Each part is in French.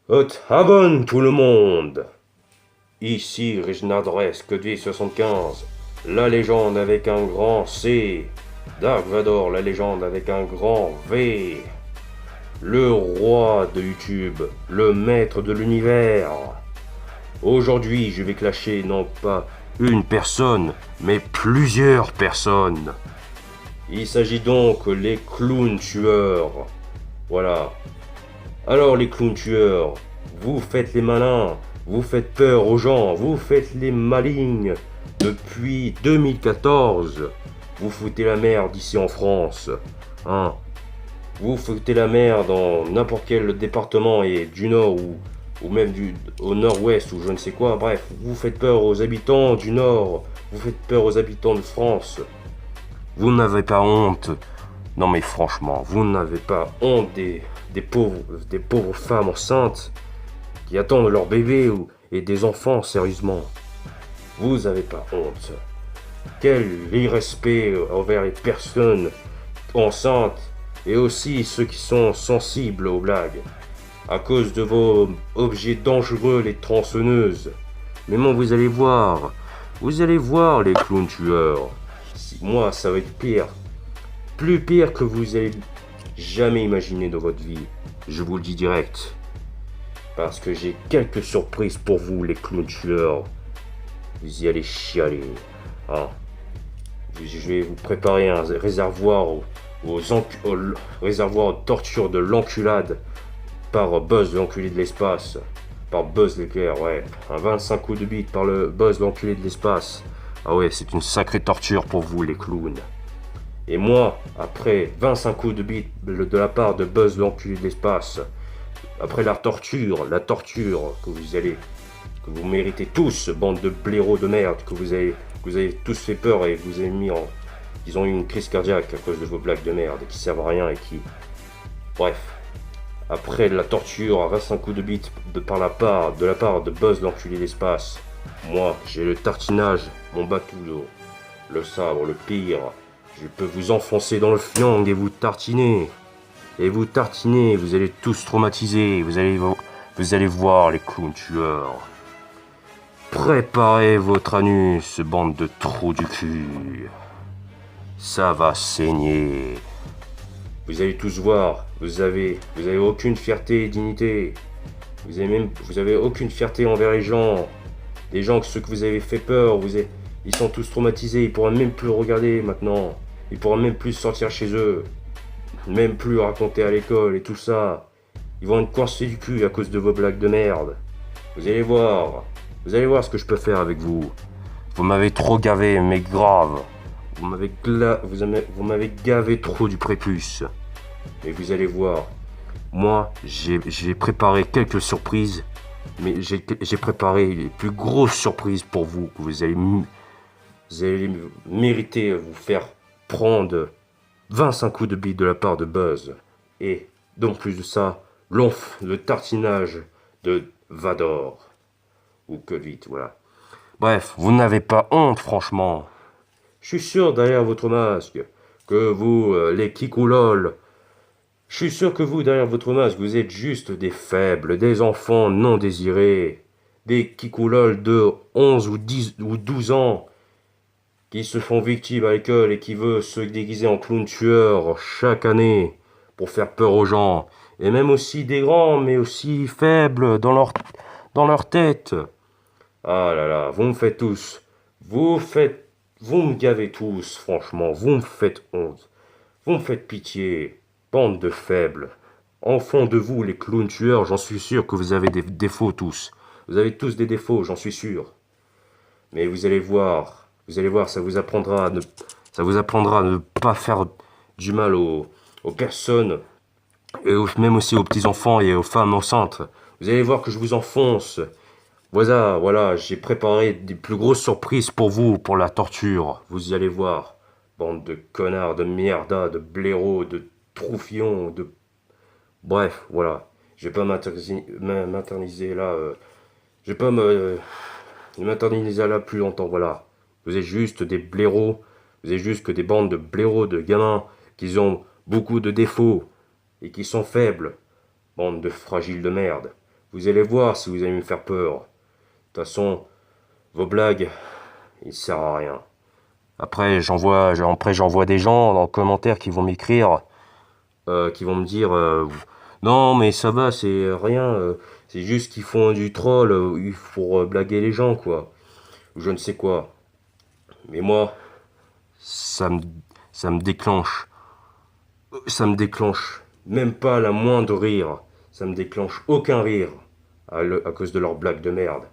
Hot Haven tout le monde. Ici Reginald Rest, Code V 75. La légende avec un grand C. Dark Vador, la légende avec un grand V. Le roi de YouTube, le maître de l'univers. Aujourd'hui, je vais clasher non pas une personne, mais plusieurs personnes. Il s'agit donc les clowns tueurs. Voilà. Alors les clowns tueurs, vous faites les malins, vous faites peur aux gens, vous faites les malignes. Depuis 2014, vous foutez la merde ici en France. Hein? Vous foutez la merde dans n'importe quel département et du nord ou même au nord-ouest ou je ne sais quoi. Bref, vous faites peur aux habitants du nord, vous faites peur aux habitants de France. Vous n'avez pas honte. Non mais franchement, vous n'avez pas honte des pauvres femmes enceintes qui attendent leur bébé et des enfants, sérieusement. Vous avez pas honte. Quel irrespect envers les personnes enceintes et aussi ceux qui sont sensibles aux blagues. À cause de vos objets dangereux, les tronçonneuses. Mais moi, vous allez voir les clowns tueurs. Moi, ça va être pire. Plus pire que vous avez jamais imaginé dans votre vie. Je vous le dis direct. Parce que j'ai quelques surprises pour vous, les clowns tueurs. Vous y allez chialer. Hein. Je vais vous préparer un réservoir au réservoir de torture de l'enculade par Buzz l'enculé de l'espace. Par Buzz l'éclair, ouais. Un 25 coups de bite par le Buzz l'enculé de l'espace. Ah ouais, c'est une sacrée torture pour vous, les clowns. Et moi, après 25 coups de bite de la part de Buzz l'enculé de l'espace, après la torture que vous méritez tous, bande de blaireaux de merde, que vous avez tous fait peur et que vous avez mis en, ils ont eu une crise cardiaque à cause de vos blagues de merde qui servent à rien et qui, bref, après la torture à 25 coups de bite de la part de Buzz l'enculé de l'espace, moi j'ai le tartinage, mon batudo, le sabre, le pire. Je peux vous enfoncer dans le fiang et vous tartiner. Et vous tartiner, vous allez tous traumatiser. Vous allez voir les clowns tueurs. Préparez votre anus, bande de trous du cul. Ça va saigner. Vous allez tous voir, vous avez aucune fierté et dignité. Vous avez aucune fierté envers les gens. Les gens, ceux que vous avez fait peur, ils sont tous traumatisés, ils pourront même plus regarder maintenant. Ils pourront même plus sortir chez eux. Même plus raconter à l'école et tout ça. Ils vont être coincés du cul à cause de vos blagues de merde. Vous allez voir. Vous allez voir ce que je peux faire avec vous. Vous m'avez trop gavé, mais grave. Vous m'avez gavé trop du prépuce. Et vous allez voir. Moi, j'ai préparé quelques surprises. Mais j'ai préparé les plus grosses surprises pour vous. Que vous allez mériter vous faire prendre 25 coups de bite de la part de Buzz. Et, donc plus de ça, le tartinage de Vador. Ou que vite, voilà. Bref, vous n'avez pas honte, franchement. Je suis sûr derrière votre masque que vous, les kikoulol, je suis sûr que vous, derrière votre masque, vous êtes juste des faibles, des enfants non désirés, des kikoulol de 11 ou 10 ou 12 ans qui se font victimes à l'école et qui veulent se déguiser en clown tueur chaque année pour faire peur aux gens. Et même aussi des grands, mais aussi faibles dans leur tête. Ah là là, vous me faites tous. Vous me gavez tous, franchement. Vous me faites honte. Vous me faites pitié. Bande de faibles. En fond de vous, les clowns tueurs, j'en suis sûr que vous avez des défauts tous. Vous avez tous des défauts, j'en suis sûr. Mais vous allez voir, ça vous apprendra à ne pas faire du mal aux personnes, et même aussi aux petits-enfants et aux femmes enceintes. Vous allez voir que je vous enfonce. Voilà, j'ai préparé des plus grosses surprises pour vous, pour la torture. Vous y allez voir. Bande de connards, de mierda, de blaireaux, de troufions, de... Bref, voilà. Je vais pas m'interniser là. Je vais pas m'interniser là plus longtemps, voilà. Vous êtes juste des blaireaux. Vous êtes juste que des bandes de blaireaux, de gamins qui ont beaucoup de défauts et qui sont faibles. Bande de fragiles de merde. Vous allez voir si vous allez me faire peur. De toute façon, vos blagues, ils servent à rien. Après, j'envoie des gens en commentaire qui vont m'écrire, qui vont me dire non, mais ça va, c'est rien, c'est juste qu'ils font du troll pour blaguer les gens, quoi. Ou je ne sais quoi. Mais moi, ça me, ça me déclenche. Ça me déclenche même pas la moindre rire. Ça me déclenche aucun rire à cause de leurs blagues de merde.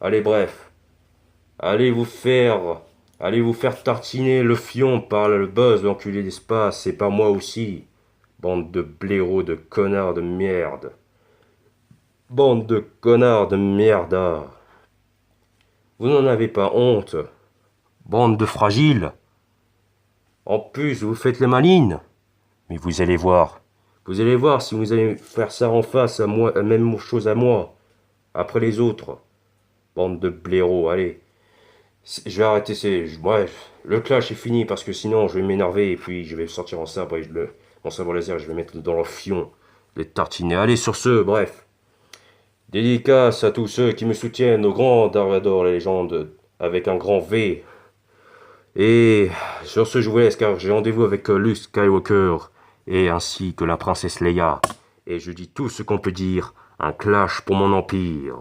Allez, bref. Allez vous faire. Allez vous faire tartiner le fion par le buzz, l'enculé d'espace, et par moi aussi. Bande de blaireaux, de connards de merde. Bande de connards de merde. Vous n'en avez pas honte. Bande de fragiles. En plus, vous faites les malines. Mais vous allez voir. Vous allez voir si vous allez faire ça en face à moi, la même chose à moi. Après les autres. Bande de blaireaux, allez. Je vais arrêter Bref, le clash est fini parce que sinon je vais m'énerver et puis je vais sortir en sabre mon sabre laser, je vais mettre dans le fion, les tartiner. Allez, sur ce, bref. Dédicace à tous ceux qui me soutiennent, au grand Dark Vador, la légende, avec un grand V. Et sur ce, je vous laisse car j'ai rendez-vous avec Luke Skywalker et ainsi que la princesse Leia. Et je dis tout ce qu'on peut dire, un clash pour mon empire.